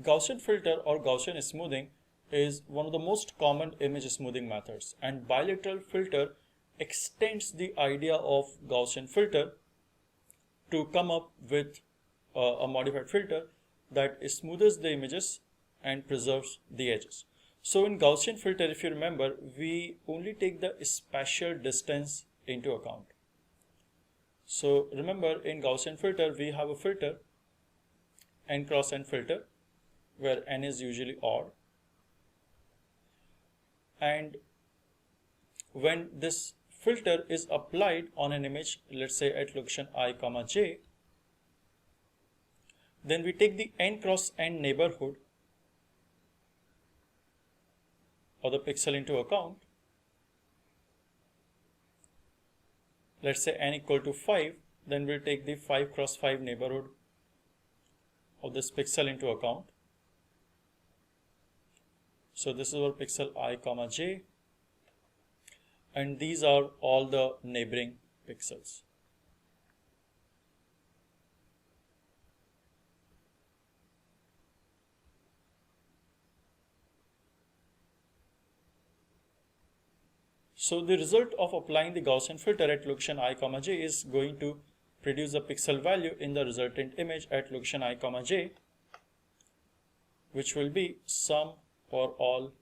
Gaussian filter or Gaussian smoothing is one of the most common image smoothing methods, and bilateral filter extends the idea of Gaussian filter to come up with a modified filter that smoothes the images and preserves the edges. So in Gaussian filter, if you remember, we only take the spatial distance into account. So remember, in Gaussian filter, we have a filter, n cross n filter, where n is usually odd. And when this filter is applied on an image, let's say at location I, j, then we take the n cross n neighborhood of the pixel into account. Let's say n equal to 5, then we'll take the 5 cross 5 neighborhood of this pixel into account. So this is our pixel I, j, and these are all the neighboring pixels. So the result of applying the Gaussian filter at location I, j is going to produce a pixel value in the resultant image at location I, j, which will be sum for all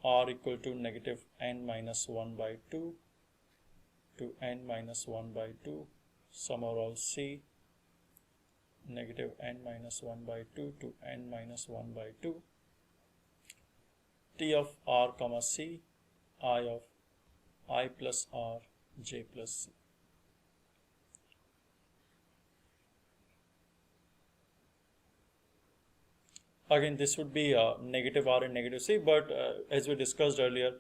r equal to negative n minus 1 by 2 to n minus 1 by 2, sum over all c negative n minus 1 by 2 to n minus 1 by 2, t of r comma c, I of I plus r, j plus c. Again, this would be negative r and negative c, but as we discussed earlier,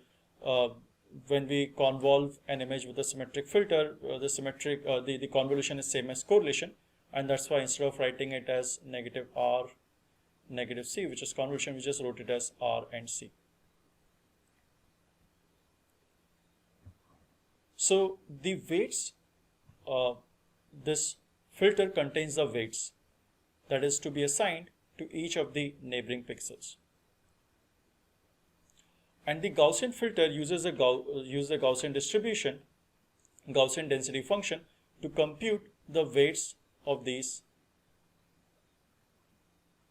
when we convolve an image with a symmetric filter, the convolution is same as correlation, and that's why instead of writing it as negative r, negative c, which is convolution, we just wrote it as r and c. So the weights, this filter contains the weights that is to be assigned to each of the neighboring pixels. And the Gaussian filter uses the Gaussian distribution, Gaussian density function to compute the weights of these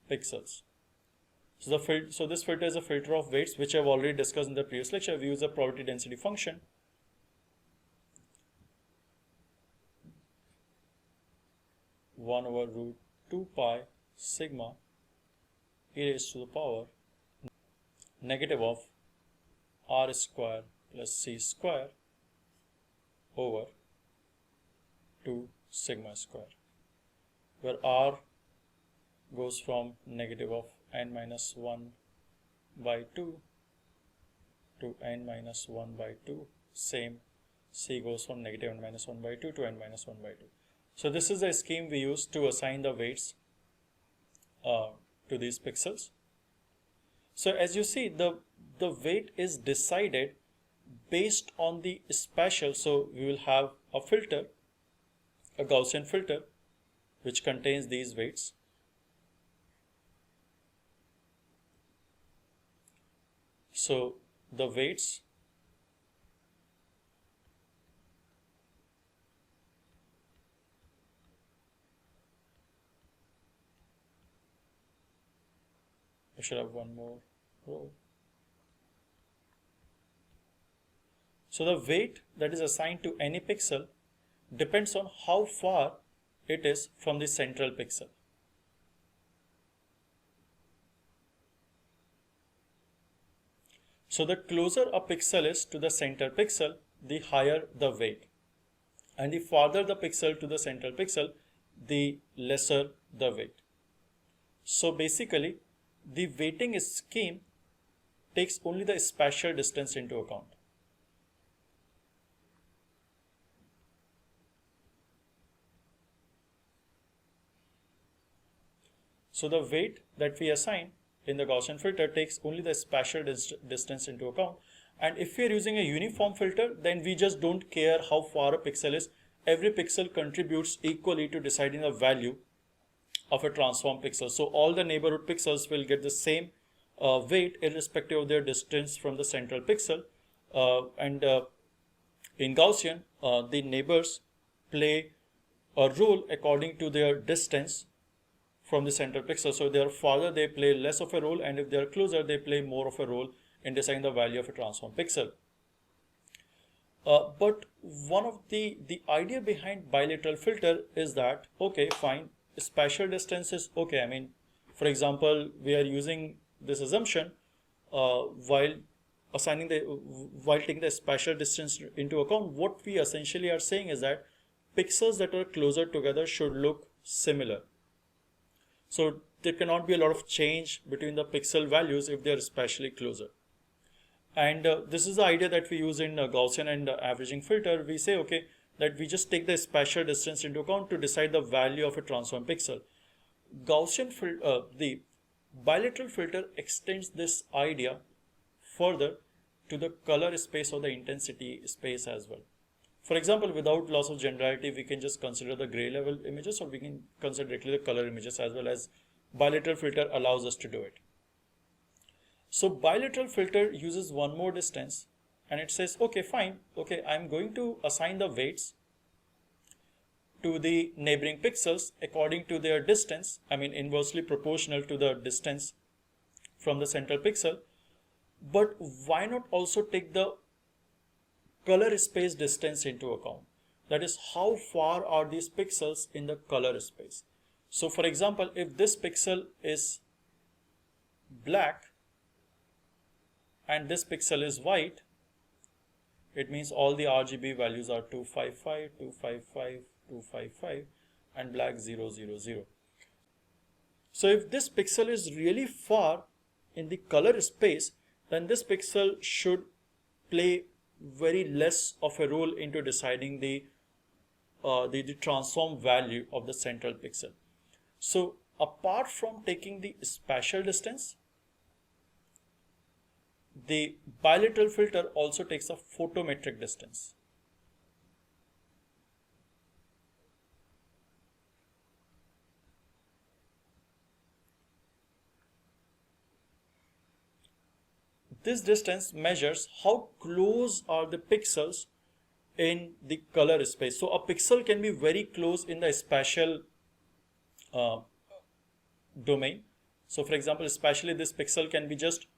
pixels. So this filter is a filter of weights, which I've already discussed in the previous lecture. We use the probability density function. One over root 2 pi sigma e raised to the power negative of r square plus c square over 2 sigma square, where r goes from negative of n minus 1 by 2 to n minus 1 by 2. Same, c goes from negative n minus 1 by 2 to n minus 1 by 2. So this is the scheme we use to assign the weights to these pixels. So as you see, the weight is decided based on the spatial. So we will have a filter, a Gaussian filter, which contains these weights. So the weights I should have one more row. So the weight that is assigned to any pixel depends on how far it is from the central pixel. So the closer a pixel is to the center pixel, the higher the weight. And the farther the pixel to the central pixel, the lesser the weight. So basically, the weighting scheme takes only the spatial distance into account. So the weight that we assign in the Gaussian filter takes only the spatial distance into account. And if we are using a uniform filter, then we just don't care how far a pixel is. Every pixel contributes equally to deciding the value of a transform pixel. So all the neighborhood pixels will get the same weight irrespective of their distance from the central pixel. In Gaussian, the neighbors play a role according to their distance from the central pixel. So if they are farther, they play less of a role, and if they are closer, they play more of a role in deciding the value of a transform pixel. But one of the idea behind bilateral filter is that, okay, fine, spatial distance is okay. I mean, for example, we are using this assumption while taking the spatial distance into account. What we essentially are saying is that pixels that are closer together should look similar. So there cannot be a lot of change between the pixel values if they are spatially closer. And this is the idea that we use in Gaussian and averaging filter. We say, okay, that we just take the spatial distance into account to decide the value of a transform pixel. The bilateral filter extends this idea further to the color space or the intensity space as well. For example, without loss of generality, we can just consider the gray level images, or we can consider directly the color images as well, as bilateral filter allows us to do it. So bilateral filter uses one more distance, and it says, okay, fine, okay, I'm going to assign the weights to the neighboring pixels according to their distance. I mean, inversely proportional to the distance from the central pixel. But why not also take the color space distance into account? That is, how far are these pixels in the color space? So for example, if this pixel is black and this pixel is white, it means all the RGB values are 255, 255, 255, and black 000. So if this pixel is really far in the color space, then this pixel should play very less of a role into deciding the transform value of the central pixel. So apart from taking the spatial distance, the bilateral filter also takes a photometric distance. This distance measures how close are the pixels in the color space. So a pixel can be very close in the spatial domain. So for example, spatially this pixel can be just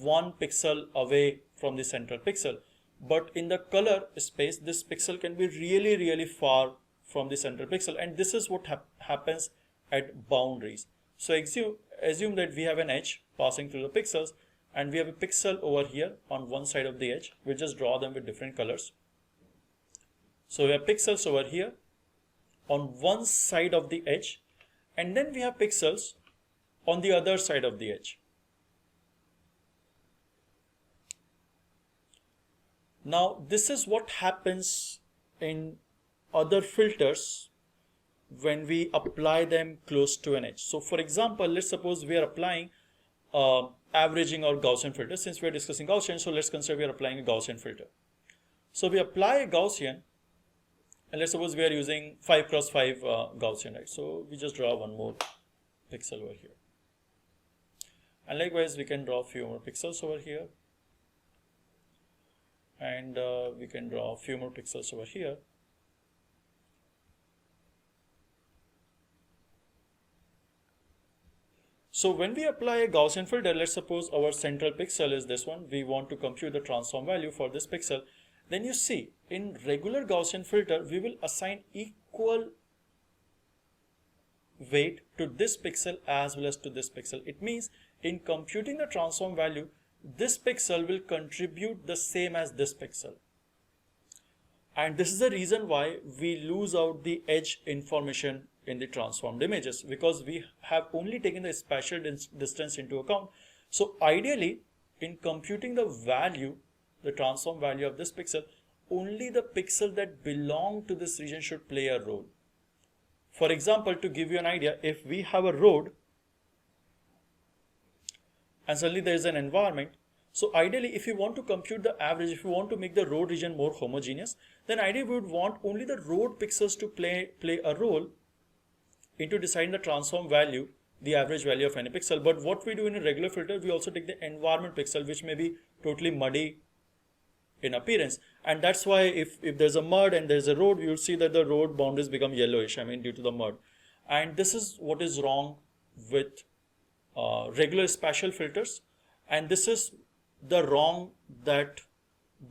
one pixel away from the central pixel, but in the color space this pixel can be really far from the central pixel, and this is what happens at boundaries. So assume that we have an edge passing through the pixels, and we have a pixel over here on one side of the edge. We'll just draw them with different colors. So we have pixels over here on one side of the edge, and then we have pixels on the other side of the edge. Now this is what happens in other filters when we apply them close to an edge. So for example, let's suppose we are applying averaging or Gaussian filter. Since we are discussing Gaussian, so let's consider we are applying a Gaussian filter. So we apply a Gaussian, and let's suppose we are using 5x5 Gaussian, right? So we just draw one more pixel over here, and likewise we can draw a few more pixels over here, and we can draw a few more pixels over here. So when we apply a Gaussian filter, let's suppose our central pixel is this one. We want to compute the transform value for this pixel. Then you see, in regular Gaussian filter, we will assign equal weight to this pixel as well as to this pixel. It means in computing the transform value, this pixel will contribute the same as this pixel. And this is the reason why we lose out the edge information in the transformed images, because we have only taken the spatial distance into account. So ideally, in computing the value, the transform value of this pixel, only the pixel that belong to this region should play a role. For example, to give you an idea, if we have a road and suddenly there is an environment, so ideally if you want to compute the average, if you want to make the road region more homogeneous, then ideally we would want only the road pixels to play a role into deciding the transform value, the average value of any pixel. But what we do in a regular filter, we also take the environment pixel, which may be totally muddy in appearance. And that's why if there's a mud and there's a road, you'll see that the road boundaries become yellowish, I mean, due to the mud. And this is what is wrong with regular spatial filters. And this is the wrong that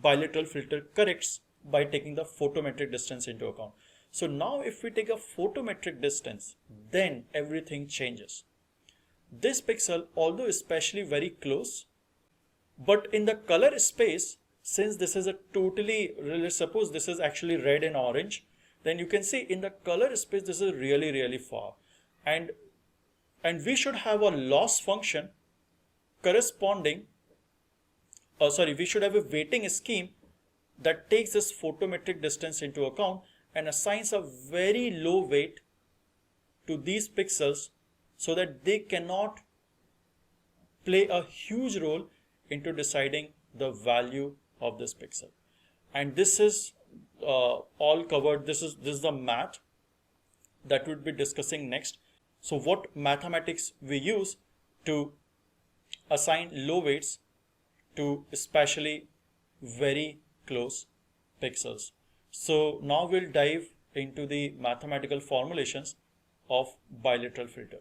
bilateral filter corrects by taking the photometric distance into account. So now if we take a photometric distance, then everything changes. This pixel, although especially very close, but in the color space, since this is a totally, let's suppose this is actually red and orange, then you can see in the color space this is really, really far. And we should have a loss function corresponding, we should have a weighting scheme that takes this photometric distance into account and assigns a very low weight to these pixels so that they cannot play a huge role into deciding the value of this pixel. And this is all covered. This is the math that we'll be discussing next. So what mathematics we use to assign low weights to especially very close pixels. So now we'll dive into the mathematical formulations of bilateral filter.